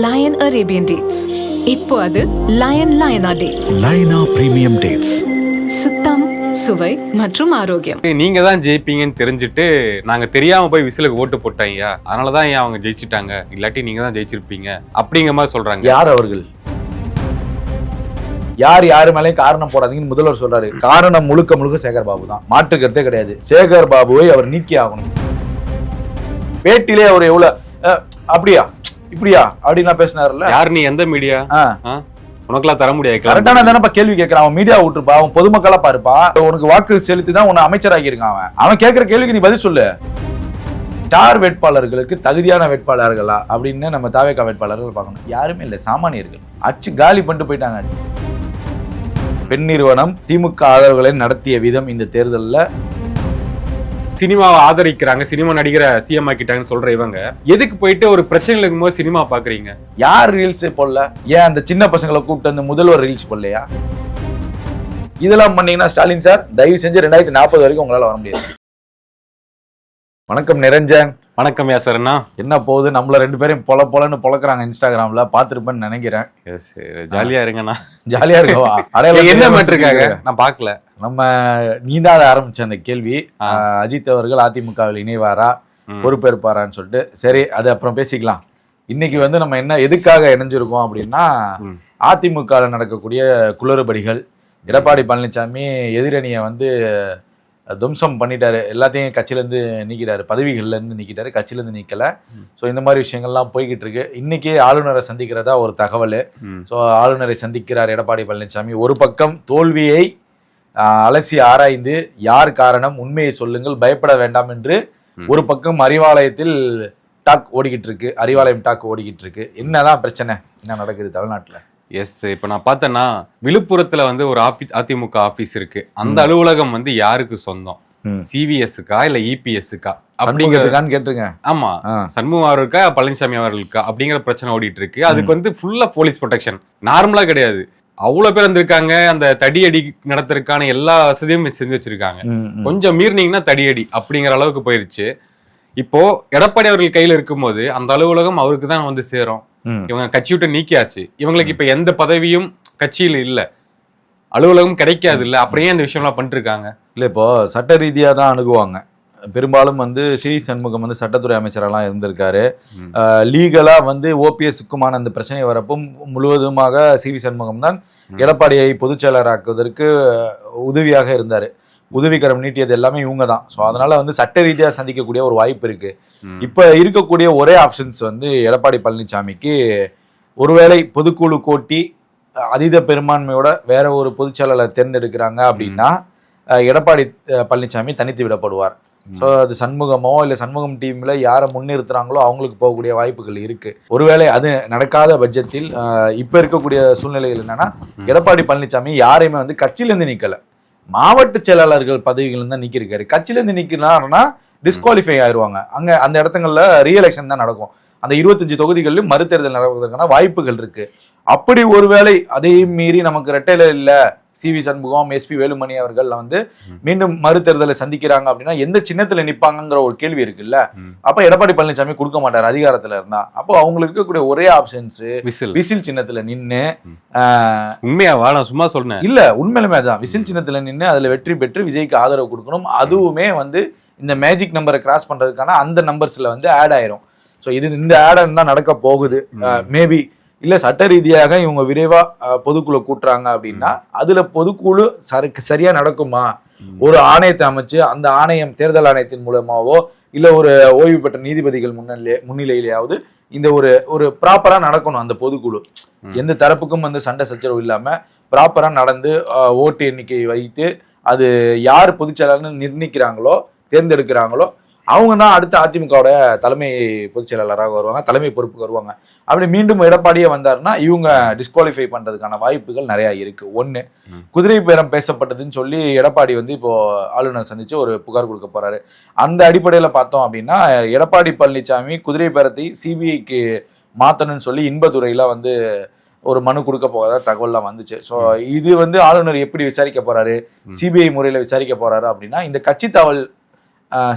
Line Arabian dates. இப்போ அது லயனா டேட்ஸ். லயனா பிரீமியம் டேட்ஸ். சுத்தம், சுவை மற்றும் ஆரோக்கியம். நீங்க தான் ஜெயிப்பீங்கன்னு தெரிஞ்சுட்டு நாங்க தெரியாம போய் விசிலுக்கு ஓட்டு போட்டாங்க, அதனாலதான் ஏன் அவங்க ஜெயிச்சுட்டாங்க, இல்லாட்டி நீங்க தான் ஜெயிச்சிருப்பீங்க அப்படிங்கிற மாதிரி சொல்றாங்க. யார் அவர்கள்? யாரு மேலேயும் காரணம் போடாதீங்கன்னு முதல்வர் சொல்றாரு. காரணம் முழுக்க முழுக்க சேகர் பாபு தான், மாற்று கருத்தே கிடையாது. சேகர் பாபுவை அவர் நீக்கி ஆகணும். பேட்டிலே அவர் எவ்வளவு அப்படியா இப்படியா அப்படின்லாம் பேசினாருல்ல. யார் நீ? எந்த மீடியா? உனக்கெல்லாம் தர முடியாது. கரெக்டான தானப்பா கேள்வி கேட்கறான். அவன் மீடியா விட்டுருப்பா, அவன் பொதுமக்களா பாருப்பா. உனக்கு வாக்கு செலுத்தி தான் உன்னை அமைச்சராகி இருக்கான். அவன் கேட்கிற கேள்விக்கு நீ பதில் சொல்லு. ஸ்டார் வேட்பாளர்களுக்கு தகுதியான வேட்பாளர்களா அப்படின்னு நம்ம தாவேகா வேட்பாளர்கள் பார்க்கணும். யாருமே இல்லை, சாமானியர்கள். அச்சு காலி பண்ணிட்டு போயிட்டாங்க. பெண் நிறுவனம் திமுக ஆதரவுகளை நடத்திய விதம் இந்த தேர்தலில் சினிமாவை ஆதரிக்கிறாங்க, சினிமா நடிகரை சிஎம் ஆக்கிட்டாங்கன்னு சொல்ற இவங்க எதுக்கு போயிட்டு ஒரு பிரச்சனை இருக்கும்போது சினிமா பாக்குறீங்க? யார் ரீல்ஸ் போடல? ஏன் அந்த சின்ன பசங்களை கூப்பிட்டு வந்து முதல்வர் ரீல்ஸ் போடலையா? இதெல்லாம் பண்ணீங்கன்னா ஸ்டாலின் சார் தயவு செஞ்சு 2040 வரைக்கும் உங்களால வர முடியாது. வணக்கம் நிரஞ்சன். வணக்கம் யாசர்னா. என்ன போகுது? நம்மள 2 பேரையும் பொலன்னு பொழக்கிறாங்க இன்ஸ்டாகிராம்ல, பாத்துருப்பேன்னு நினைக்கிறேன். ஜாலியா இருங்கண்ணா. ஜாலியா இருக்கவா? என்ன மாட்டிருக்காங்க? நான் பாக்கல. நம்ம நீதான் ஆரம்பிச்ச அந்த கேள்வி, அஜித் அவர்கள் அதிமுகவில் இணைவாரா, பொறுப்பேற்பாரான்னு சொல்லிட்டு. சரி, அது அப்புறம் பேசிக்கலாம். இன்னைக்கு வந்து நம்ம என்ன எதுக்காக இணைஞ்சிருக்கோம் அப்படின்னா, அதிமுக நடக்கக்கூடிய குளறுபடிகள். எடப்பாடி பழனிசாமி எதிரணியை வந்து துவம்சம் பண்ணிட்டாரு, எல்லாத்தையும் கட்சியிலேருந்து நீக்கிட்டாரு, பதவிகள்லேருந்து நீக்கிட்டாரு, கட்சியிலேருந்து நீக்கலை. ஸோ இந்த மாதிரி விஷயங்கள்லாம் போய்கிட்டு இருக்கு. இன்னைக்கு ஆளுநரை சந்திக்கிறதா ஒரு தகவல். ஸோ ஆளுநரை சந்திக்கிறார் எடப்பாடி பழனிசாமி. ஒரு பக்கம் தோல்வியை அலசி ஆராய்ந்து யார் காரணம், உண்மையை சொல்லுங்கள், பயப்பட வேண்டாம் என்று ஒரு பக்கம் அறிவாலயத்தில் டாக் ஓடிக்கிட்டு இருக்கு. அறிவாலயம் டாக் ஓடிக்கிட்டு இருக்கு. என்னதான் பிரச்சனை, என்ன நடக்குது தமிழ்நாட்டில்? எஸ், இப்ப நான் பார்த்தேன்னா விழுப்புரத்துல வந்து ஒரு அதிமுக ஆபீஸ் இருக்கு. அந்த அலுவலகம் வந்து யாருக்கு சொந்தம்? சிவிஎஸ்க்கா இல்ல இபிஎஸ்க்கா அப்படிங்கிறதுக்கான்னு கேட்டுருங்க. ஆமா, சண்முகம் அவருக்கா பழனிசாமி அவர்களுக்கா அப்படிங்கிற பிரச்சனை ஓடிட்டு இருக்கு. அதுக்கு வந்து ஃபுல்லா போலீஸ் ப்ரொடெக்ஷன் நார்மலா கிடையாது. அவ்வளவு பேர் வந்திருக்காங்க. அந்த தடியடி நடத்துறதுக்கான எல்லா வசதியும் செஞ்சு வச்சிருக்காங்க. கொஞ்சம் மீறினீங்கன்னா தடியடி அப்படிங்கிற அளவுக்கு போயிருச்சு. இப்போ எடப்பாடி அவர்கள் கையில இருக்கும்போது அந்த அலுவலகம் அவருக்கு தான் வந்து சேரும். இவங்க கட்சி விட்டு நீக்கியாச்சு. இவங்களுக்கு இப்ப எந்த பதவியும் கட்சியில இல்ல, அலுவலகம் கிடைக்காது இல்ல. அப்படியே இந்த விஷயம் எல்லாம் பண்ணிட்டு இருக்காங்க. இல்ல, இப்போ சட்ட ரீதியா தான் அணுகுவாங்க. பெரும்பாலும் வந்து சி சண்முகம் வந்து சட்டத்துறை அமைச்சரெல்லாம் இருந்திருக்காரு. லீகலா வந்து ஓபிஎஸ்க்குமான அந்த பிரச்சனை வரப்பும் முழுவதுமாக சி சண்முகம் தான் எடப்பாடியை பொதுச் செயலராக்குவதற்கு உதவியாக இருந்தாரு. உதவிக்கரம் நீட்டியது எல்லாமே இவங்க தான். ஸோ அதனால வந்து சட்ட ரீதியா சந்திக்கக்கூடிய ஒரு வாய்ப்பு இருக்கு. இப்ப இருக்கக்கூடிய ஒரே ஆப்ஷன்ஸ் வந்து எடப்பாடி பழனிசாமிக்கு ஒருவேளை பொதுக்குழு கூட்டி அதீத பெரும்பான்மையோட வேற ஒரு பொதுச் செயலாளர் தேர்ந்தெடுக்கிறாங்க அப்படின்னா எடப்பாடி பழனிசாமி தனித்து விடப்படுவார். ஸோ அது சண்முகமோ இல்லை சண்முகம் டீம்ல யாரை முன்னிறுத்துறாங்களோ அவங்களுக்கு போகக்கூடிய வாய்ப்புகள் இருக்கு. ஒருவேளை அது நடக்காத பட்சத்தில் இப்ப இருக்கக்கூடிய சூழ்நிலைகள் என்னன்னா, எடப்பாடி பழனிசாமி யாரையுமே வந்து கட்சியிலேருந்து நீக்கல, மாவட்ட செயலாளர்கள் பதவிகள் தான் நீக்கிருக்காரு. கட்சியிலேருந்து நீக்கினாருன்னா டிஸ்குவாலிஃபை ஆயிடுவாங்க. அங்க அந்த இடத்துங்கள்ல ரீஎலெக்ஷன் தான் நடக்கும். அந்த 25 தொகுதிகளிலும் மறுதேர்தல் நடப்பதற்கான வாய்ப்புகள் இருக்கு. அப்படி ஒருவேளை அதையும் மீறி நமக்கு இரட்டையில இல்ல, சிவி சண்முகம், எஸ்பி வேலுமணி அவர்கள் வந்து மீண்டும் மறுதேர்தலை சந்திக்கிறாங்க அப்படின்னா எந்த சின்னத்துல நிப்பாங்கிற ஒரு கேள்வி இருக்குல்ல. அப்ப எடப்பாடி பழனிசாமி கொடுக்க மாட்டார் அதிகாரத்துல இருந்தா. அப்போ அவங்களுக்கு இருக்கக்கூடிய ஒரே ஆப்ஷன்ஸ் விசில் சின்னத்துல நின்னு. உண்மையாவா? நான் சும்மா சொன்னேன். இல்ல, உண்மையிலுமே தான். விசில் சின்னத்துல நின்று அதுல வெற்றி பெற்று விஜய்க்கு ஆதரவு கொடுக்கணும். அதுவுமே வந்து இந்த மேஜிக் நம்பரை கிராஸ் பண்றதுக்கான அந்த நம்பர்ஸ்ல வந்து ஆட் ஆயிரும். ஸோ இது இந்த ஆட் தான் நடக்க போகுது. மேபி இல்ல சட்ட ரீதியாக இவங்க விரைவா பொதுக்குழு கூட்டுறாங்க அப்படின்னா அதுல பொதுக்குழு சரியா நடக்குமா? ஒரு ஆணையத்தை அமைச்சு அந்த ஆணையம் தேர்தல் ஆணையத்தின் மூலமாவோ இல்ல ஒரு ஓய்வு பெற்ற நீதிபதிகள் முன்னிலையிலேயாவது இந்த ஒரு ப்ராப்பரா நடக்கணும். அந்த பொதுக்குழு எந்த தரப்புக்கும் வந்து சண்டை சச்சரவு இல்லாம ப்ராப்பரா நடந்து ஓட்டு எண்ணிக்கை வைத்து அது யார் பொதுச் செயலாளர்னு நிர்ணயிக்கிறாங்களோ தேர்ந்தெடுக்கிறாங்களோ அவங்க தான் அடுத்த அதிமுகவோட தலைமை பொதுச் செயலாளராக வருவாங்க, தலைமை பொறுப்புக்கு வருவாங்க. அப்படி மீண்டும் எடப்பாடியே வந்தாருன்னா இவங்க டிஸ்குவாலிஃபை பண்றதுக்கான வாய்ப்புகள் நிறைய இருக்கு. ஒண்ணு, குதிரை பேரம் பேசப்பட்டதுன்னு சொல்லி எடப்பாடி வந்து இப்போ ஆளுநர் சந்திச்சு ஒரு புகார் கொடுக்க போறாரு. அந்த அடிப்படையில பார்த்தோம் அப்படின்னா எடப்பாடி பழனிசாமி குதிரை பேரத்தை சிபிஐக்கு மாத்தணும்னு சொல்லி இன்பதுரையில வந்து ஒரு மனு கொடுக்க போகிறதா தகவல்லாம் வந்துச்சு. ஸோ இது வந்து ஆளுநர் எப்படி விசாரிக்க போறாரு, சிபிஐ முறையில விசாரிக்க போறாரு அப்படின்னா இந்த கட்சி தாவல்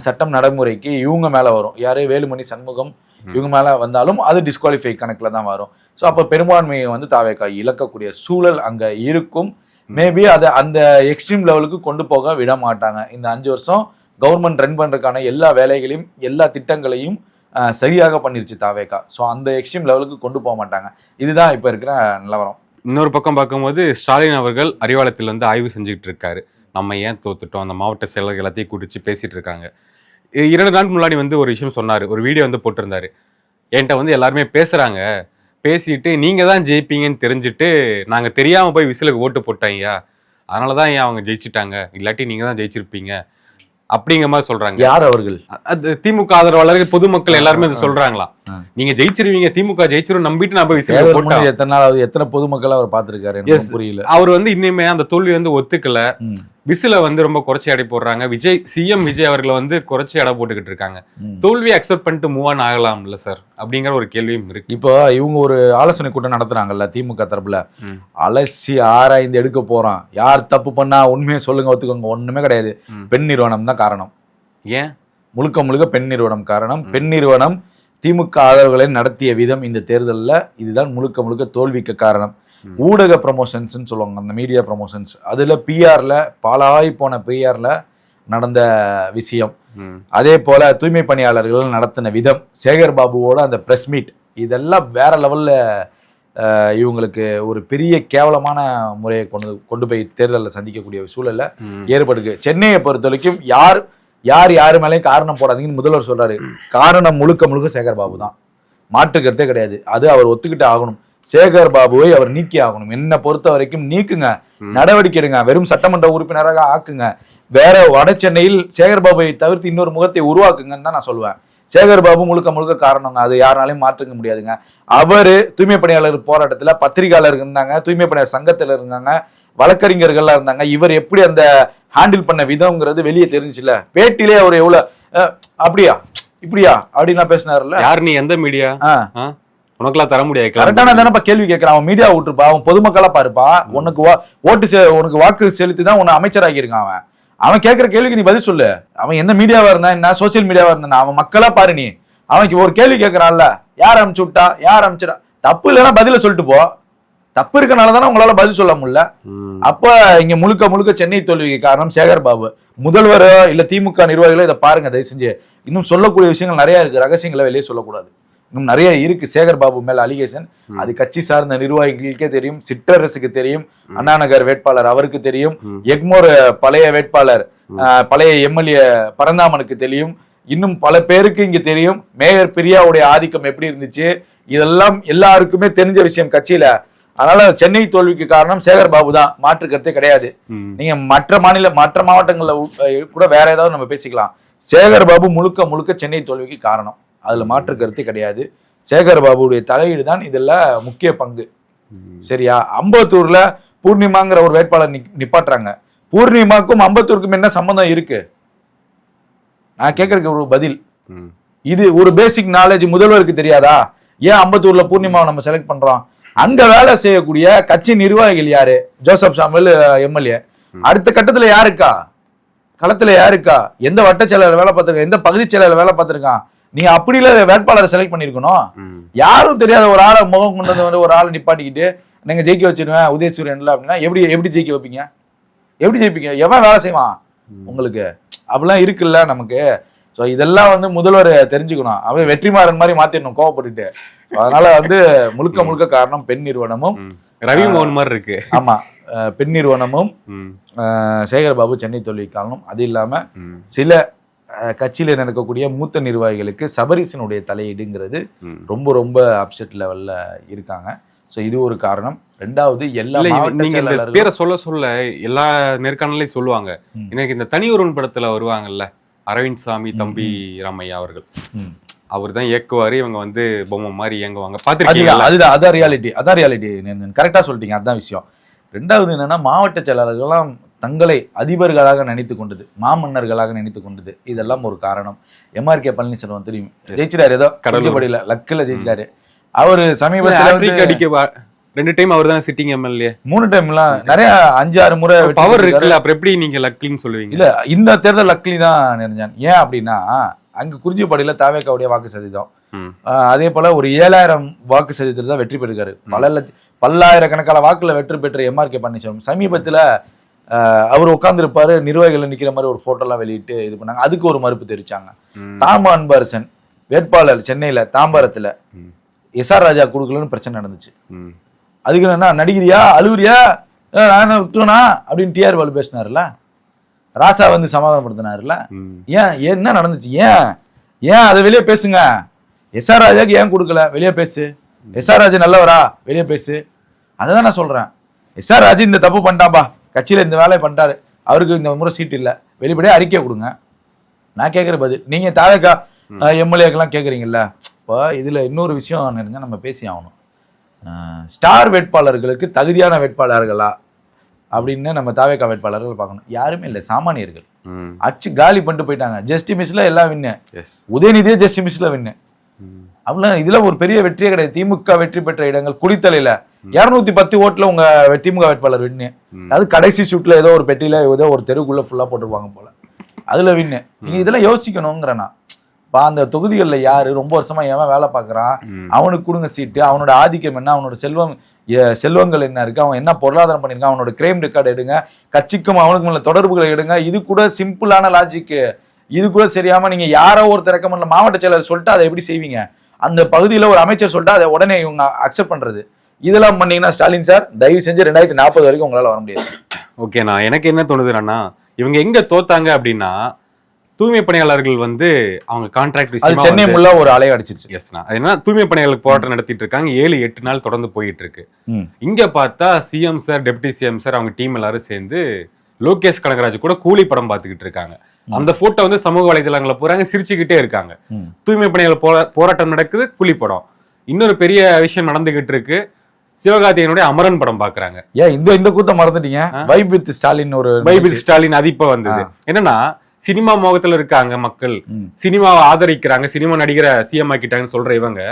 சட்டம் நடைமுறைக்கு இவங்க மேல வரும். யாரு? வேலுமணி, சண்முகம், இவங்க மேல வந்தாலும் அது டிஸ்குவாலிஃபை கணக்குல தான் வரும். ஸோ அப்போ பெரும்பான்மையை வந்து தாவேகா இழக்கக்கூடிய சூழல் அங்க இருக்கும். மேபி அதை அந்த எக்ஸ்ட்ரீம் லெவலுக்கு கொண்டு போக விட மாட்டாங்க. இந்த 5 வருஷம் கவர்மெண்ட் ரன் பண்றதுக்கான எல்லா வேலைகளையும் எல்லா திட்டங்களையும் சரியாக பண்ணிருச்சு தாவேகா. ஸோ அந்த எக்ஸ்ட்ரீம் லெவலுக்கு கொண்டு போக மாட்டாங்க. இதுதான் இப்ப இருக்கிற நிலவரம். இன்னொரு பக்கம் பார்க்கும்போது ஸ்டாலின் அவர்கள் அறிவாலயத்தில் வந்து ஆய்வு செஞ்சுக்கிட்டு இருக்காரு. நம்ம ஏன் தோத்துட்டோம், அந்த மாவட்ட செயலர்கள் எல்லாத்தையும் கூட்டிச்சு பேசிட்டு இருக்காங்க. 2 நாள் முன்னாடி வந்து ஒரு விஷயம் சொன்னாரு, ஒரு வீடியோ வந்து போட்டிருந்தாரு. என்கிட்ட வந்து எல்லாருமே பேசுறாங்க, பேசிட்டு நீங்க தான் ஜெயிப்பீங்கன்னு தெரிஞ்சுட்டு நாங்க தெரியாம போய் விசிலுக்கு ஓட்டு போட்டாங்கயா, அதனாலதான் ஏன் அவங்க ஜெயிச்சுட்டாங்க, இல்லாட்டி நீங்க தான் ஜெயிச்சிருப்பீங்க அப்படிங்கிற மாதிரி சொல்றாங்க. யார் அவர்கள்? அது திமுக ஆதரவாளர்கள் பொதுமக்கள் எல்லாருமே சொல்றாங்களா, நீங்க ஜெயிச்சிருவீங்க, திமுக ஜெயிச்சிரும் நம்பிட்டு நான் போய் விசில் போட்டேன். எத்தனை நாள் எத்தனை பொதுமக்கள் அவர் பார்த்திருக்காரு புரியல. அவர் வந்து இன்னுமே அந்த தோல்வி வந்து ஒத்துக்கல. விசில வந்து ரொம்ப குறைச்சி எடை போடுறாங்க. சிஎம் விஜய் அவர்களை வந்து குறைச்சி எடை போட்டுக்கிட்டு இருக்காங்க. தோல்வியை அக்செப்ட் பண்ணிட்டு மூவ் ஆன் ஆகலாம்ல சார் அப்படிங்கிற ஒரு கேள்வியும் இருக்கு. இப்போ இவங்க ஒரு ஆலோசனை கூட்டம் நடத்துறாங்கல்ல திமுக தரப்புல, அலசி ஆராய்ந்து எடுக்க போறோம், யார் தப்பு பண்ணா உண்மையை சொல்லுங்க ஒத்துக்கோங்க. ஒண்ணுமே கிடையாது, பெண் நிறுவனம் தான் காரணம். ஏன்? முழுக்க முழுக்க பெண் நிறுவனம் காரணம். பெண் நிறுவனம் திமுக ஆதரவுகளை நடத்திய விதம் இந்த தேர்தலில் இதுதான் முழுக்க முழுக்க தோல்விக்கு காரணம். ஊடக ப்ரமோஷன்ஸ் சொல்லுவாங்க, அந்த மீடியா ப்ரமோஷன்ஸ், அதுல பிஆர்ல பாலாய் போன பிஆர்ல நடந்த விஷயம். அதே போல தூய்மை பணியாளர்கள் நடத்தின விதம், சேகர் பாபுவோட அந்த பிரஸ் மீட், இதெல்லாம் வேற லெவல்ல இவங்களுக்கு ஒரு பெரிய கேவலமான முறையை கொண்டு போய் தேர்தலில் சந்திக்கக்கூடிய சூழல்ல ஏற்படுது. சென்னையை பொறுத்த வரைக்கும் யார் மேலேயும் காரணம் போடாதீங்கன்னு முதல்வர் சொல்றாரு. காரணம் முழுக்க முழுக்க சேகர் பாபு தான், மாற்று கருத்தே கிடையாது. அது அவர் ஒத்துக்கிட்டு ஆகணும். சேகர் பாபுவை அவர் நீக்கி ஆகணும். என்ன பொறுத்த வரைக்கும் நீக்குங்க, நடவடிக்கை எடுங்க, வெறும் சட்டமன்ற உறுப்பினராக ஆக்குங்க. வேற வட சென்னையில் சேகர் பாபுவை தவிர்த்து இன்னொரு முகத்தை உருவாக்குங்கன்னு தான் நான் சொல்லுவேன். சேகர் பாபு முழுக்க முழுக்க காரணங்க, அது யாராலையும் மாற்றுக்க முடியாதுங்க. அவரு தூய்மை பணியாளர் போராட்டத்துல பத்திரிகையாளர் இருந்தாங்க, தூய்மை பணியாளர் சங்கத்துல இருந்தாங்க, வழக்கறிஞர்கள்லாம் இருந்தாங்க. இவர் எப்படி அந்த ஹேண்டில் பண்ண விதம்ங்கிறது வெளியே தெரிஞ்சுல. பேட்டிலே அவர் எவ்வளவு அப்படியா இப்படியா அப்படின்லாம் பேசினாருல்ல. யார் நீ, எந்த மீடியா, உனக்கெல்லாம் தர முடியாது. கரெக்டான தானப்பா கேள்வி கேட்கிறான். அவன் மீடியா விட்டுருப்பா, அவன் பொதுமக்களா பாருப்பா. உனக்கு உனக்கு வாக்கு செலுத்தி தான் உன்னை அமைச்சராகி இருக்கான். அவன் கேட்கிற கேள்விக்கு நீ பதில் சொல்லு. அவன் எந்த மீடியாவா இருந்தா என்ன, சோசியல் மீடியாவா இருந்தா, அவன் மக்களா பாரு. நீ அவனுக்கு ஒரு கேள்வி கேட்கறான்ல, யார் அனுப்பிச்சு விட்டா, யார் அனுப்பிச்சிடா, தப்பு இல்லைன்னா பதில சொல்லிட்டு போ. தப்பு இருக்கனாலதானே உங்களால பதில் சொல்ல முடியல. அப்ப இங்க முழுக்க முழுக்க சென்னை தோல்விக்கு காரணம் சேகர் பாபு. முதல்வர் இல்ல திமுக நிர்வாகிகளோ இதை பாருங்க தயவு செஞ்சு. இன்னும் சொல்லக்கூடிய விஷயங்கள் நிறைய இருக்கு, ரகசியங்களை வெளியே சொல்லக்கூடாது. இன்னும் நிறைய இருக்கு சேகர் பாபு மேல அலிகேஷன். அது கட்சி சார்ந்த நிர்வாகிகளுக்கே தெரியும், சிற்றரசுக்கு தெரியும், அண்ணா நகர் வேட்பாளர் அவருக்கு தெரியும், எக்மோர் பழைய வேட்பாளர் பழைய எம்எல்ஏ பரந்தாமனுக்கு தெரியும், இன்னும் பல பேருக்கு இங்க தெரியும். மேயர் பிரியாவுடைய ஆதிக்கம் எப்படி இருந்துச்சு, இதெல்லாம் எல்லாருக்குமே தெரிஞ்ச விஷயம் கட்சியில. அதனால சென்னை தோல்விக்கு காரணம் சேகர் பாபு தான், மாற்று கருத்தே கிடையாது. நீங்க மற்ற மாவட்டங்கள்ல கூட வேற ஏதாவது நம்ம பேசிக்கலாம். சேகர் பாபு முழுக்க முழுக்க சென்னை தோல்விக்கு காரணம், அதுல மாற்று கருத்து கிடையாது. சேகர் பாபுடைய தலையீடு தான் இதுல முக்கிய பங்கு. சரியா? அம்பத்தூர்ல பூர்ணிமாங்கிற ஒரு வேட்பாளர் நிப்பாட்டுறாங்க. பூர்ணிமாக்கும் அம்பத்தூருக்கும் என்ன சம்பந்தம் இருக்கு? நான் கேட்கறதுக்கு ஒரு பதில். இது ஒரு பேசிக் நாலேஜ் முதல்வருக்கு தெரியாதா? ஏன் அம்பத்தூர்ல பூர்ணிமாவை நம்ம செலக்ட் பண்றோம்? அங்க வேலை செய்யக்கூடிய கட்சி நிர்வாகிகள் யாரு? Joseph Samuel MLA. அடுத்த கட்டத்துல யாருக்கா களத்துல, யாருக்கா எந்த வட்ட செயலாளர் வேலை பார்த்திருக்கான், எந்த பகுதி செயலாளர் வேலை பார்த்திருக்கான்? நீங்க அப்படில வேட்பாளரை செலக்ட் பண்ணிருக்கணும். யாரும் தெரியாத ஒரு ஆளை முகம் கொண்டு வந்து ஒரு ஆளை நிப்பாட்டிக்கிட்டு நீங்க ஜெயிக்க வச்சிருவேன் உதயசூரியன்ல அப்படின்னா எப்படி ஜெயிக்க வைப்பீங்க? எப்படி ஜெயிப்பீங்க? எவன் வேலை செய்வான் உங்களுக்கு? அப்படிலாம் இருக்குல்ல நமக்கு. ஸோ இதெல்லாம் வந்து முதல்வர் தெரிஞ்சுக்கணும். அவன் வெற்றிமாறன் மாதிரி மாத்திடணும் கோவப்பட்டுட்டு. அதனால வந்து முழுக்க முழுக்க காரணம் பெண் நிறுவனமும் ரவிமோகன் மாதிரி இருக்கு. ஆமா, பெண் நிறுவனமும் சேகர் பாபு சென்னை தோல்வி காரணம். அது இல்லாம சில கட்சியில நடக்கக்கூடிய மூத்த நிர்வாகிகளுக்கு சபரீசனுடைய தலையீடுங்கிறது ரொம்ப ரொம்ப அப்செட் லெவல்ல இருக்காங்க. சோ இது ஒரு காரணம். ரெண்டாவது எல்லா நீங்க இந்த பேரை சொல்ல எல்லா நேர்காணலையும் சொல்லுவாங்க. எனக்கு இந்த தனி ஒருவன் படத்துல வருவாங்கல்ல அரவிந்த் சாமி தம்பி ராமையா அவர்கள், அவர் தான் இயக்குவாரு, இவங்க வந்து பொம்மை மாதிரி இயங்குவாங்க. பாத்திருக்கீங்களா? அதான் ரியாலிட்டி. கரெக்டா சொல்லிட்டீங்க, அதான் விஷயம். ரெண்டாவது என்னன்னா மாவட்ட செயலாளர்கள்லாம் தங்களை அதிபர்களாக நினைத்து கொண்டது, மாமன்னர்களாக நினைத்து கொண்டது, இதெல்லாம் ஒரு காரணம். எம்ஆர்கே பழனிசாமி தெரியும், ஜெயிச்சிட்டாரு, ஏதோ கடலூர்ல லக்கில் ஜெயிச்சிட்டாரு. அவரு சமீபத்தில் 2 டைம் அவர் தான் சிட்டிங் எம்எல்ஏ, 3 டைம்லாம் நிறைய 5-6 முறை பவர் இருக்குல்ல. அப்புறம் எப்படி நீங்க லக்லின்னு சொல்லுவீங்க? இல்ல, இந்த தேர்தல் லக்லி தான் நினைஞ்சான். ஏன் அப்படின்னா அங்க குறிஞ்சிப்பாடியில தாவேக்காவுடைய வாக்கு சதவீதம், அதே போல ஒரு 7000 வாக்கு சதவீதத்தில் தான் வெற்றி பெற்றிருக்காரு. பல்லாயிரக்கணக்கான வாக்குல வெற்றி பெற்ற எம்ஆர்கே பழனிசாமி சமீபத்துல அவர் உட்கார்ந்துருப்பாரு, நிர்வாகிகள் நிக்கிற மாதிரி ஒரு போட்டோ எல்லாம் வெளியிட்டு இது பண்ணாங்க. அதுக்கு ஒரு மறுப்பு தெரிவிச்சாங்க. தாம அன்பரசன் வேட்பாளர் சென்னையில தாம்பரத்துல எஸ்ஆர் ராஜா கொடுக்கலன்னு பிரச்சனை நடந்துச்சு. அதுக்கு என்ன நடிகிறியா அழுகுறியா விட்டுனா அப்படின்னு டிஆர் பாலு பேசினாருல, ராசா வந்து சமாதானப்படுத்தினாருல. ஏன் என்ன நடந்துச்சு? ஏன் அதை வெளியே பேசுங்க. எஸ்ஆர் ராஜாக்கு ஏன் கொடுக்கல? வெளியே பேசு. எஸ்ஆர் ராஜா நல்லவரா? வெளியே பேசு. அதான் நான் சொல்றேன். எஸ்ஆர் ராஜா இந்த தப்பு பண்ணிட்டாப்பா, கட்சியில இந்த வேலையை பண்ணிட்டாரு, அவருக்கு இந்த முறை சீட் இல்லை, வெளிப்படையா அறிக்கை கொடுங்க. நான் கேட்கிற பதில். நீங்க தாவேக்கா எம்எல்ஏக்கெல்லாம் கேட்குறீங்கல்ல. இப்போ இதுல இன்னொரு விஷயம் நிறைஞ்சா நம்ம பேசி ஆகணும். ஸ்டார் வேட்பாளர்களுக்கு தகுதியான வேட்பாளர்களா அப்படின்னு நம்ம தாவேக்கா வேட்பாளர்கள் பார்க்கணும். யாருமே இல்லை, சாமானியர்கள். அச்சு காலி பண்ணிட்டு போயிட்டாங்க. ஜஸ்ட் மிஸ்ல எல்லாம் வின்னு. உதயநிதியே ஜஸ்ட் மிஸ்ல வின்னு. அவ்வளோ இதுல ஒரு பெரிய வெற்றியே கிடையாது. திமுக வெற்றி பெற்ற இடங்கள் குளித்தலையில 210 ஓட்டுல உங்க திமுக வேட்பாளர் வின்னு. அது கடைசி ஷூட்ல ஏதோ ஒரு பெட்டியில ஏதோ ஒரு தெருவுக்குள்ள ஃபுல்லா போட்டுருவாங்க போல, அதுல வின்னு. நீங்க இதெல்லாம் யோசிக்கணுங்கிறனா. அந்த தொகுதிகளில் யாரு ரொம்ப வருஷமா எவன் வேலை பார்க்கறான், அவனுக்கு கொடுங்க சீட்டு. அவனோட ஆதிக்கம் என்ன, அவனோட செல்வங்கள் என்ன இருக்கு, அவன் என்ன பொருளாதாரம் பண்ணிருக்கான், அவனோட கிரைம் ரெக்கார்டு எடுங்க, கட்சிக்கும் அவனுக்கும் உள்ள தொடர்புகளை எடுங்க. இது கூட சிம்பிளான லாஜிக்கு. இது கூட சரியாம நீங்க யாரோ ஒருத்தர் ரெக்கமெண்ட்ல மாவட்ட செயலர் சொல்லிட்டு அதை எப்படி செய்வீங்க? அந்த பகுதியில் ஒரு அமைச்சர் சொல்லிட்டு அதை உடனே இவங்க அக்செப்ட் பண்றது. இதெல்லாம் பண்ணீங்கன்னா ஸ்டாலின் சார் தயவு செஞ்சு 2040 வரைக்கும் உங்களால வர முடியாது. ஓகேண்ணா, எனக்கு என்ன தோணுதுன்னா, இவங்க எங்க தோத்தாங்க அப்படின்னா, தூய்மை பணியாளர்கள் வந்து அவங்க கான்ட்ராக்ட் சென்னை முள்ள ஒரு அலை அடிச்சிருச்சு. எஸ்னா, அது என்ன, தூய்மை பணியாளர்களுக்கு போராட்டம் நடத்திட்டு இருக்காங்க. 7-8 நாள் தொடர்ந்து போயிட்டு இருக்கு. இங்க பார்த்தா CM sir, deputy CM sir, அவங்க டீம் எல்லாரும் சேர்ந்து லோகேஷ் கனகராஜ் கூட கூலி படம் பார்த்துக்கிட்டு இருக்காங்க. அந்த போட்டோ வந்து சமூக வலைதளங்களை போறாங்க, சிரிச்சுக்கிட்டே இருக்காங்க. தூய்மை பணியாளர் போராட்டம் நடக்குது, கூலி படம். இன்னொரு பெரிய விஷயம் நடந்துகிட்டு இருக்கு, சிவகார்த்திகேயனுடைய அமரன் படம் பாக்குறாங்க. ஏன் இந்த கூட்டம் மறந்துட்டீங்க? வைப் வித் ஸ்டாலின், ஒரு வைப் வித் ஸ்டாலின் அது இப்ப வந்தது. என்னன்னா, சினிமா மோகத்துல இருக்காங்க மக்கள், சினிமாவை ஆதரிக்கிறாங்க, சினிமா நடிகரை சிஎம் ஆக்கிட்டாங்கன்னு சொல்ற இவங்க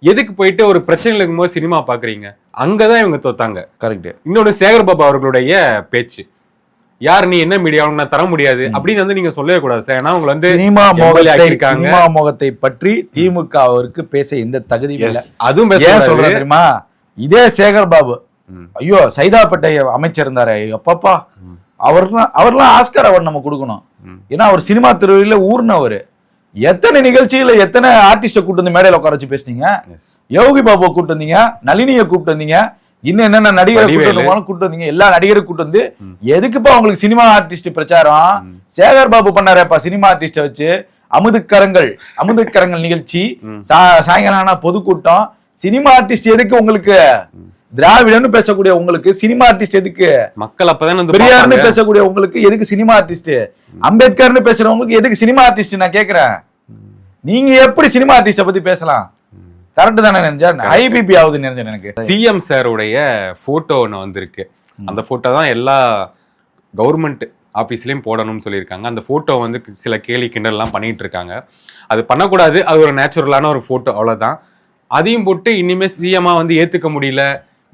எதுக்கு போயிட்டு ஒரு பிரச்சனை இருக்கும்போது சினிமா பாக்குறீங்க? அங்கதான் இவங்க தோத்தாங்க. கரெக்ட். இன்னொன்னு சேகர் பாபு அவர்களுடைய பேச்சு, யார் நீ என்ன மீடியா நான் தர முடியாது அப்படின்னு வந்து நீங்க சொல்லவே கூடாது சார். ஏன்னா அவங்க வந்து சினிமா மோகத்தை பற்றி திமுகவிற்கு பேச எந்த தகுதி இல்லை. அதுவும் சொல்றேன் தெரியுமா? இதே சேகர் பாபு, ஐயோ சைதாப்பேட்டை அமைச்சர் இருந்தாரு, அப்பப்பா அவர்லாம் ஆஸ்கர் அவார்டு நம்ம கொடுக்கணும். ஏன்னா அவர் சினிமா துறையில ஊர்னவரு. எத்தனை நிகழ்ச்சியில எத்தனை ஆர்டிஸ்ட கூட்டு வந்து மேடையில உட்கார வச்சு பேசுனீங்க. யோகி பாபுவை கூட்டு வந்தீங்க, நளினியை கூப்பிட்டு வந்தீங்க, இன்னும் என்னென்ன நடிகரை கூட்டு வந்தீங்க, எல்லா நடிகரும் கூட்டு வந்து எதுக்குப்பா உங்களுக்கு சினிமா ஆர்டிஸ்ட் பிரச்சாரம்? சேகர் பாபு பண்ணாரப்பா சினிமா ஆர்டிஸ்ட வச்சு. அமுதுக்கரங்கள் நிகழ்ச்சி, சாயங்காலம் ஆனா பொதுக்கூட்டம். சினிமா ஆர்டிஸ்ட் எதுக்கு உங்களுக்கு? திராவிடன்னு பேசக்கூடிய உங்களுக்கு சினிமா ஆர்டிஸ்ட் எதுக்கு? மக்கள் அப்பதான் பெரியார்னு பேசக்கூடிய உங்களுக்கு எதுக்கு சினிமா ஆர்டிஸ்ட்? அம்பேத்கர்னு பேசுறவங்களுக்கு எதுக்கு சினிமா ஆர்டிஸ்ட்? நான் கேக்குறேன், நீங்க எப்படி சினிமா ஆர்டிஸ்ட பத்தி பேசலாம்? கரெக்ட் தானே நினைச்சேன்? ஐபிபி ஆகுதுன்னு நினைச்சேன். எனக்கு சிஎம் சாருடைய போட்டோ ஒன்று வந்திருக்கு. அந்த போட்டோ தான் எல்லா கவர்மெண்ட் ஆஃபீஸ்லயும் போடணும்னு சொல்லியிருக்காங்க. அந்த போட்டோ வந்து சில கேலி கிண்டல்லாம் பண்ணிட்டு இருக்காங்க. அது பண்ணக்கூடாது, அது ஒரு நேச்சுரலான ஒரு போட்டோ, அவ்வளவுதான். அதையும் போட்டு இனிமே சிஎம்மா வந்து ஏத்துக்க முடியல,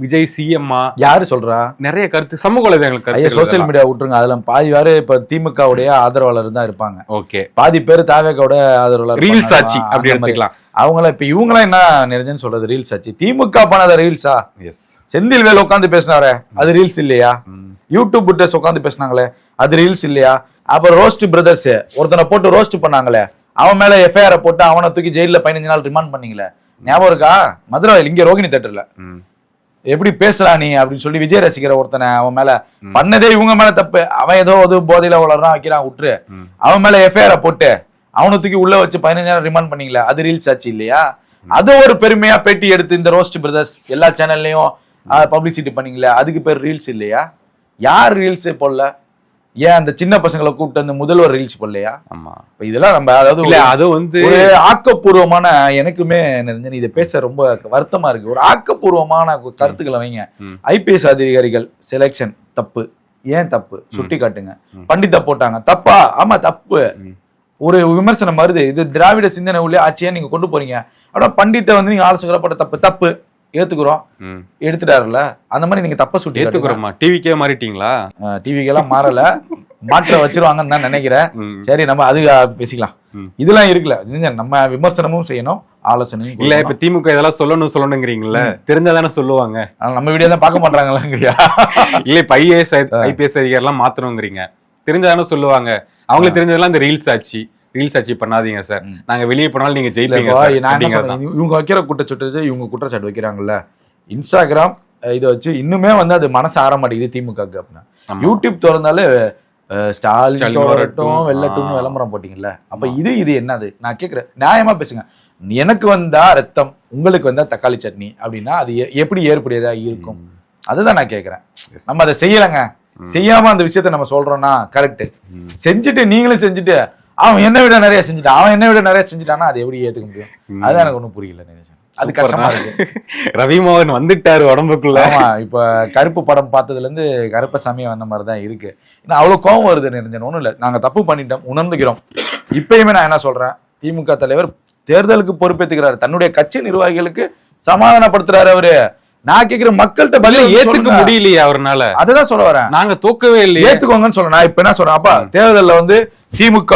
விஜய் சிஎம்மா யாரு சொல்றா? நிறைய கருத்து சமூக வலைதளங்கள், சோசியல் மீடியா விட்டுருங்க. அதுல பாதி பேரு இப்ப திமுகவுடைய ஆதரவாளர் தான் இருப்பாங்க. ஓகே, பாதி பேரு தாவேக்காவோட ஆதரவாளர், ரீல்ஸ் ஆச்சு அப்படி எடுத்துக்கலாம். அவங்கள இப்ப இவங்களாம் என்ன நினைஞ்சேன்னு சொல்றது? ரீல்ஸ் ஆச்சு. திமுக பண்ணாத ரீல்ஸா? எஸ். செந்தில் வேல் உட்காந்து பேசினாரே, அது ரீல்ஸ் இல்லையா? யூடியூப் புட்டர்ஸ் உட்காந்து பேசினாங்களே, அது ரீல்ஸ் இல்லையா? அப்புறம் ரோஸ்ட் பிரதர்ஸ் ஒருத்தனை போட்டு ரோஸ்ட் பண்ணாங்களே, அவன் மேல எஃப்ஐஆர் போட்டு அவனை தூக்கி ஜெயில 15 நாள் ரிமாண்ட் பண்ணீங்களே, ஞாபகம் இருக்கா? மதுரையில் இங்க ரோகிணி தேட்டர்ல எப்படி பேசுறா நீ அப்படின்னு சொல்லி விஜய் ரசிக்கிற ஒருத்தனை அவன் மேல பண்ணதே இவங்க மேல தப்பு. அவன் ஏதோ போதையில வளர்றான் வைக்கிறான், விட்டுரு. அவன் மேல எஃப்ஐஆர் போட்டு அவனை தூக்கி உள்ள வச்சு 15 நாள் ரிமாண்ட் பண்ணீங்களா, அது ரீல்ஸ் ஆச்சு இல்லையா? அது ஒரு பெருமையா பேட்டி எடுத்து இந்த ரோஸ்ட் பிரதர்ஸ் எல்லா சேனல்லையும் பப்ளிசிட்டி பண்ணீங்களா, அதுக்கு பேர் ரீல்ஸ் இல்லையா? யார் ரீல்ஸ் போடல? ஏன் அந்த சின்ன பசங்களை கூப்பிட்டு அந்த முதல்வர் ரீல்ஸ் போடலையா? ஆமா, இதெல்லாம் நம்ம அது வந்து ஆக்கப்பூர்வமான, எனக்குமே இதை பேச ரொம்ப வருத்தமா இருக்கு. ஒரு ஆக்கப்பூர்வமான கருத்துக்களை வைங்க. ஐபிஎஸ் அதிகாரிகள் செலக்ஷன் தப்பு, ஏன் தப்பு சுட்டி காட்டுங்க. பண்டிதா போட்டாங்க, தப்பா? ஆமா தப்பு. ஒரு விமர்சனம் வருது, இது திராவிட சிந்தனை உள்ள ஆட்சியா நீங்க கொண்டு போறீங்க. ஆனா பண்டித்தை வந்து நீங்க ஆலோசகரப்பட்ட தப்பு ஏத்துக்கிறோம், எடுத்துட்டாருல. அந்த மாதிரி நீங்க தப்ப சுட்டி ஏத்துக்கிறோமா? டிவிக்கே மாறிட்டீங்களா? டிவிக்கெல்லாம் மாறல, மாற்ற வச்சிருவாங்கன்னு நான் நினைக்கிறேன். சரி, நம்ம அது பேசிக்கலாம். இதெல்லாம் இருக்குல்ல, நம்ம விமர்சனமும் செய்யணும், ஆலோசனையும் இல்ல. இப்ப திமுக இதெல்லாம் சொல்லணுங்கிறீங்களா? தெரிஞ்சாதானே சொல்லுவாங்க. நம்ம வீடியோ தான் பார்க்க மாட்டாங்களாங்கய்யா? இல்ல, இப்ப ஐபிஎஸ் அதிகாரி எல்லாம் மாத்தணுங்கிறீங்க, தெரிஞ்சாதானே சொல்லுவாங்க. அவங்களுக்கு தெரிஞ்சதெல்லாம் இந்த ரீல்ஸ் ஆச்சு பண்ணாதீங்க சார், நாங்க வெளியே போனாலும் நீங்க ஜெயிப்பீங்க. இவங்க வைக்கிற குற்றச்சாட்டு, இவங்க குற்றச்சாட்டு வைக்கிறாங்கல்ல இன்ஸ்டாகிராம் இதை வச்சு, இன்னுமே வந்து அது மனசு ஆற மாட்டேங்குது திமுகக்கு. அப்படின்னா யூடியூப் திறந்தாலே ஸ்டாலின் வரட்டும் வெள்ளட்டும் விளம்பரம் போட்டீங்கல்ல, அப்ப இது என்னது? நான் கேட்கிறேன், நியாயமா பேசுங்க. எனக்கு வந்தா ரத்தம், உங்களுக்கு வந்தா தக்காளி சட்னி அப்படின்னா அது எப்படி ஏற்புடையதா இருக்கும்? அதுதான் நான் கேட்கிறேன். நம்ம அதை செய்யலைங்க, செய்யாம அந்த விஷயத்த நம்ம சொல்றோம்னா கரெக்ட். செஞ்சுட்டு நீங்களும் செஞ்சுட்டு அவன் என்ன விட நிறைய செஞ்சுட்டானா அது எப்படி ஏத்துக்க முடியும்? அதுதான் எனக்கு ஒண்ணும் புரியல. நினைச்சேன் அது கஷ்டமா இருக்கு. ரவிமோகன் வந்துட்டாரு உடம்புக்குள்ள. ஆமா, இப்ப கருப்பு படம் பார்த்ததுல இருந்து கருப்பசாமியா வந்த மாதிரிதான் இருக்கு. ஏன்னா அவ்வளவு கோவம் வருது நினைஞ்சேன். ஒண்ணும் இல்ல, நாங்க தப்பு பண்ணிட்டோம், உணர்ந்துக்கிறோம். இப்பயுமே நான் என்ன சொல்றேன், திமுக தலைவர் தேர்தலுக்கு பொறுப்பேற்றுக்கிறாரு, தன்னுடைய கட்சி நிர்வாகிகளுக்கு சமாதானப்படுத்துறாரு. அவரு நான் கேக்குற மக்கள்கிட்ட பதில ஏத்துக்க முடியலையே அவர்னால. அதுதான் சொல்ல வரேன், நாங்க தூக்கவே இல்லை, ஏத்துக்கோங்கன்னு சொல்ல. நான் இப்ப என்ன சொல்றேன், அப்பா தேர்தல்ல வந்து திமுக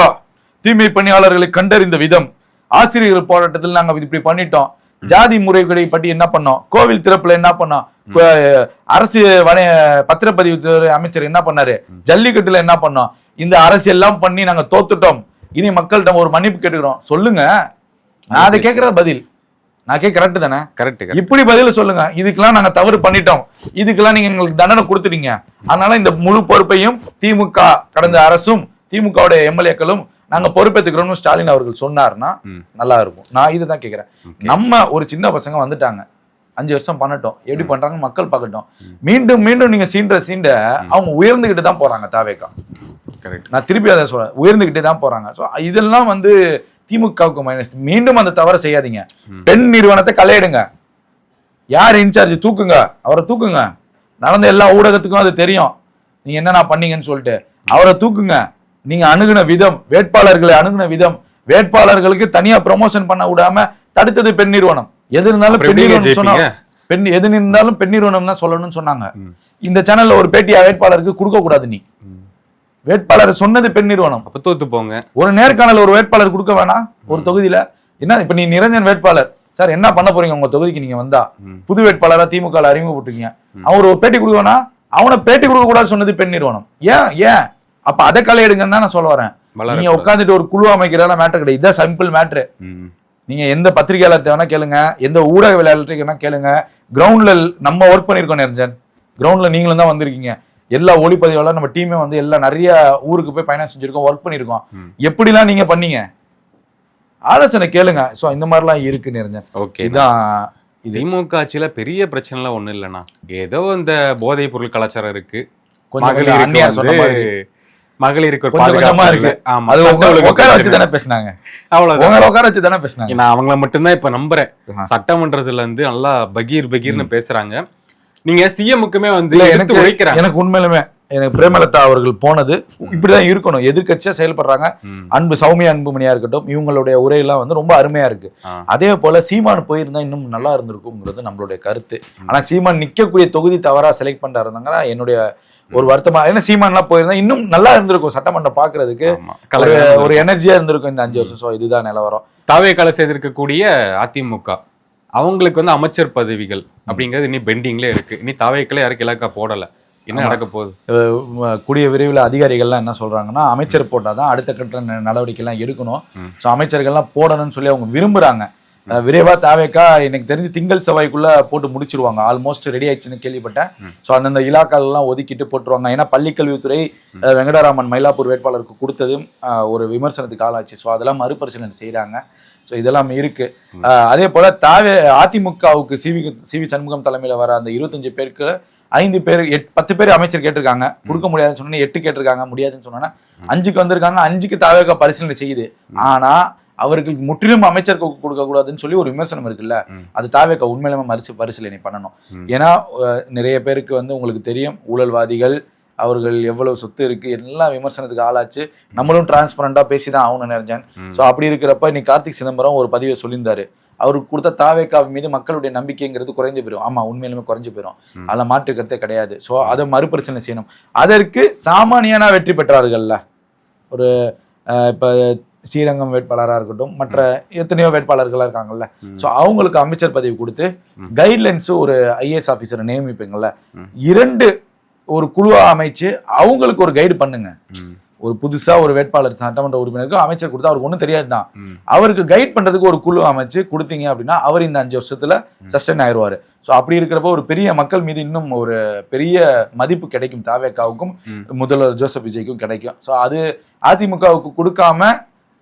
தூய்மை பணியாளர்களை கண்டறிந்த விதம், ஆசிரியர்கள் போராட்டத்தில் நாங்க இப்படி பண்ணிட்டோம், ஜாதி முறைகளை பற்றி என்ன பண்ணோம், கோவில் திறப்புல என்ன பண்ணோம், அரசு பத்திரப்பதிவு அமைச்சர் என்ன பண்ணாரு, ஜல்லிக்கட்டுல என்ன பண்ணோம், இந்த அரசியல் எல்லாம் பண்ணி நாங்க தோத்துட்டோம், இனி மக்கள்கிட்ட ஒரு மன்னிப்பு கேட்டுக்கிறோம் சொல்லுங்க. நான் அதை கேட்கறது பதில் நான் கரெக்ட் தானே? கரெக்ட். இப்படி பதில் சொல்லுங்க. இதுக்கெல்லாம் நாங்க தவறு பண்ணிட்டோம், இதுக்கெல்லாம் நீங்க எங்களுக்கு தண்டனை கொடுத்துட்டீங்க, அதனால இந்த முழு பொறுப்பையும் திமுக கடந்த அரசும் திமுகவுடைய எம்எல்ஏக்களும் நாங்க பொறுப்பேற்றுக்கிறோம்னு ஸ்டாலின் அவர்கள் சொன்னார்னா நல்லா இருக்கும். நான் இதுதான் கேட்கிறேன். நம்ம ஒரு சின்ன பசங்க வந்துட்டாங்க, 5 வருஷம் பண்ணட்டும், எப்படி பண்றாங்க மக்கள் பார்க்கட்டும். மீண்டும் மீண்டும் நீங்க சீண்ட அவங்க உயர்ந்துகிட்டு தான் போறாங்க. தாவேக்கா நான் திருப்பி அதை சொல்றேன், உயர்ந்துகிட்டே தான் போறாங்க. ஸோ இதெல்லாம் வந்து திமுகவுக்கு மைனஸ். மீண்டும் அந்த தவறை செய்யாதீங்க. பெண் நிறுவனத்தை களையிடுங்க, யார் இன்சார்ஜ் தூக்குங்க, அவரை தூக்குங்க. நடந்த எல்லா ஊடகத்துக்கும் அது தெரியும் நீங்க என்னென்ன பண்ணீங்கன்னு சொல்லிட்டு. அவரை தூக்குங்க. நீங்க அணுகுன விதம், வேட்பாளர்களை அணுகுன விதம், வேட்பாளர்களுக்கு தனியா ப்ரமோஷன் பண்ண விடாம தடுத்தது பெண் நிறுவனம். எது இருந்தாலும் பெண் நிறுவனம் சொன்னாங்க, எது இருந்தாலும் பெண் நிறுவனம் தான் சொல்லணும்னு சொன்னாங்க. இந்த சேனல்ல ஒரு பேட்டியா வேட்பாளருக்கு கொடுக்க கூடாது, நீ வேட்பாளர் சொன்னது பெண் நிறுவனம். அப்ப தோத்து போங்க. ஒரு நேர்காணல் ஒரு வேட்பாளர் கொடுக்க வேணாம் ஒரு தொகுதியில. என்ன இப்ப நீ நிரஞ்சன் வேட்பாளர் சார், என்ன பண்ண போறீங்க உங்க தொகுதிக்கு? நீங்க வந்தா புது வேட்பாளரா திமுக அறிமுகப்பட்டீங்க, அவர் ஒரு பேட்டி கொடுக்க வேணா, அவனை பேட்டி கொடுக்க கூடாது சொன்னது பெண் நிறுவனம். ஏன் அப்ப அதை களை எடுங்கன்னு தான் நான் சொல்ல வரேன். நீங்க உட்காந்துட்டு ஒரு குழு அமைக்கிறதா மேட்டர் கிடையாது, இதான் சிம்பிள் மேட்ரு. நீங்க எந்த பத்திரிகையாளர்கிட்ட வேணா கேளுங்க, எந்த ஊடக விளையாளர்கிட்ட வேணா கேளுங்க. கிரவுண்ட்ல நம்ம ஒர்க் பண்ணிருக்கோம் நிரஞ்சன், கிரவுண்ட்ல நீங்களும் தான் வந்திருக்கீங்க. எல்லா ஒளிப்பதிவாளர் நம்ம டீமே வந்து எல்லாம் நிறைய ஊருக்கு போய் பயணம் செஞ்சிருக்கோம், ஒர்க் பண்ணிருக்கோம். எப்படிலாம் நீங்க பண்ணீங்க ஆலோசனை கேளுங்க. சோ இந்த மாதிரிலாம் இருக்கு நிரஞ்சன். ஓகே, இதான் திமுக ஆட்சியில பெரிய பிரச்சனை எல்லாம் ஒண்ணு இல்லைன்னா, ஏதோ இந்த போதைப் பொருள் கலாச்சாரம் இருக்கு, மகளிருக்கு கொஞ்சமா இருக்கு. அது உட்கார வச்சு தானே பேசினாங்க, அவ்வளவு உட்கார வச்சு தானே பேசினாங்க. நான் அவங்கள மட்டும்தான் இப்ப நம்புறேன். சட்டமன்றத்துல இருந்து நல்லா பகீர்னு பேசுறாங்க. நீங்க சிஎம்முக்குமே வந்து எனக்கு உண்மையிலுமே எனக்கு பிரேமலதா அவர்கள் போனது இப்படிதான் இருக்கணும். எதிர்கட்சியா செயல்படுறாங்க. சௌமியா அன்புமணியா இருக்கட்டும், இவங்களுடைய உரையெல்லாம் வந்து ரொம்ப அருமையா இருக்கு. அதே போல சீமான் போயிருந்தா இன்னும் நல்லா இருந்திருக்கும்ங்கிறது நம்மளுடைய கருத்து. ஆனா சீமான் நிக்கக்கூடிய தொகுதி தவறா செலக்ட் பண்றாருந்தாங்கன்னா என்னுடைய ஒரு வருத்தமா. ஏன்னா சீமான் எல்லாம் போயிருந்தா இன்னும் நல்லா இருந்திருக்கும், சட்டமன்றம் பாக்குறதுக்கு ஒரு எனர்ஜியா இருந்திருக்கும் இந்த 5 வருஷம். இதுதான் நிலவரம். தாவேக்கால செய்திருக்கக்கூடிய அதிமுக அவங்களுக்கு வந்து அமைச்சர் பதவிகள் அப்படிங்கிறது இனி பெண்டிங்ல இருக்கு. இனி தாவேக்கால யாருக்கு இலக்கா போடல. என்ன நடக்க போகுது? கூடிய விரைவில் அதிகாரிகள்லாம் என்ன சொல்றாங்கன்னா, அமைச்சர் போட்டாதான் அடுத்த கட்ட நடவடிக்கை எல்லாம் எடுக்கணும். ஸோ அமைச்சர்கள்லாம் போடணும்னு சொல்லி அவங்க விரும்புறாங்க. விரைவா தாவேக்கா எனக்கு தெரிஞ்சு திங்கள் செவ்வாய்க்குள்ள போட்டு முடிச்சிருவாங்க. ஆல்மோஸ்ட் ரெடி ஆயிடுச்சுன்னு கேள்விப்பட்டேன். ஸோ அந்தந்த இலாக்கால் எல்லாம் ஒதுக்கிட்டு போட்டுருவாங்க. ஏன்னா பள்ளிக்கல்வித்துறை வெங்கடாராமன் மயிலாப்பூர் வேட்பாளருக்கு கொடுத்ததும் ஒரு விமர்சனத்துக்கு ஆளாச்சு. ஸோ அதெல்லாம் மறுபரிசீலனை செய்யறாங்க. ஸோ இதெல்லாம் இருக்கு. அதே போல அதிமுகவுக்கு சிவி சண்முகம் தலைமையில வர அந்த 25 பேருக்கு 5 பேர் 10 பேர் அமைச்சர் கேட்டிருக்காங்க, கொடுக்க முடியாதுன்னு சொன்னா 8 கேட்டிருக்காங்க, முடியாதுன்னு சொன்னா 5க்கு வந்திருக்காங்க. 5க்கு தாவேக்கா பரிசீலனை செய்யுது. ஆனா அவர்களுக்கு முற்றிலும் அமைச்சர் கொடுக்க கூடாதுன்னு சொல்லி ஒரு விமர்சனம் இருக்குல்ல, அது தாவேக்கா உண்மையிலுமே பரிசீலனை பண்ணணும். ஏன்னா நிறைய பேருக்கு வந்து உங்களுக்கு தெரியும், ஊழல்வாதிகள், அவர்கள் எவ்வளவு சொத்து இருக்கு, எல்லாம் விமர்சனத்துக்கு ஆளாச்சு. நம்மளும் டிரான்ஸ்பரண்டா பேசிதான் ஆகணும் நிரஞ்சன். சோ அப்படி இருக்கிறப்ப இன்னைக்கு கார்த்திக் சிதம்பரம் ஒரு பதிவை சொல்லியிருந்தாரு, அவருக்கு கொடுத்த தாவேக்கா மீது மக்களுடைய நம்பிக்கைங்கிறது குறைஞ்சு போயிடும். ஆமா, உண்மையிலுமே குறைஞ்சு போயிடும், அதில் மாற்றுக்கிறதே கிடையாது. ஸோ அதை மறுபரிசீலனை செய்யணும். அதற்கு சாமானியனா வெற்றி பெற்றார்கள்ல, ஒரு இப்ப ஸ்ரீரங்கம் வேட்பாளராக இருக்கட்டும், மற்ற எத்தனையோ வேட்பாளர்களாக இருக்காங்கல்ல, ஸோ அவங்களுக்கு அமைச்சர் பதவி கொடுத்து கைட்லைன்ஸ் ஒரு ஐஏஎஸ் ஆஃபீஸரை நியமிப்பீங்கல்ல, 2 ஒரு குழுவா அமைச்சு அவங்களுக்கு ஒரு கைடு பண்ணுங்க. ஒரு புதுசா ஒரு வேட்பாளர் சட்டமன்ற உறுப்பினருக்கு அமைச்சர் கொடுத்தா அவருக்கு ஒன்றும் தெரியாது தான், அவருக்கு கைட் பண்றதுக்கு ஒரு குழு அமைச்சு கொடுத்தீங்க அப்படின்னா அவர் இந்த 5 வருஷத்துல சஸ்டெயின் ஆயிடுவாரு. ஸோ அப்படி இருக்கிறப்போ ஒரு பெரிய மக்கள் மீது இன்னும் ஒரு பெரிய மதிப்பு கிடைக்கும், தாவேக்காவுக்கும் முதல்வர் ஜோசப் விஜய்க்கும் கிடைக்கும். ஸோ அது அதிமுகவுக்கு கொடுக்காம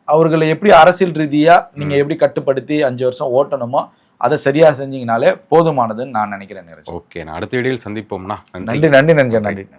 அவர்களை எப்படி அரசியல் ரீதியா நீங்க எப்படி கட்டுப்படுத்தி 5 வருஷம் ஓட்டணுமோ அதை சரியா செஞ்சீங்கனாலே போதுமானதுன்னு நான் நினைக்கிறேன். ஓகே, நான் அடுத்த வீடியோவில் சந்திப்போம்னா. நன்றி நன்றி நன்றி நன்றி.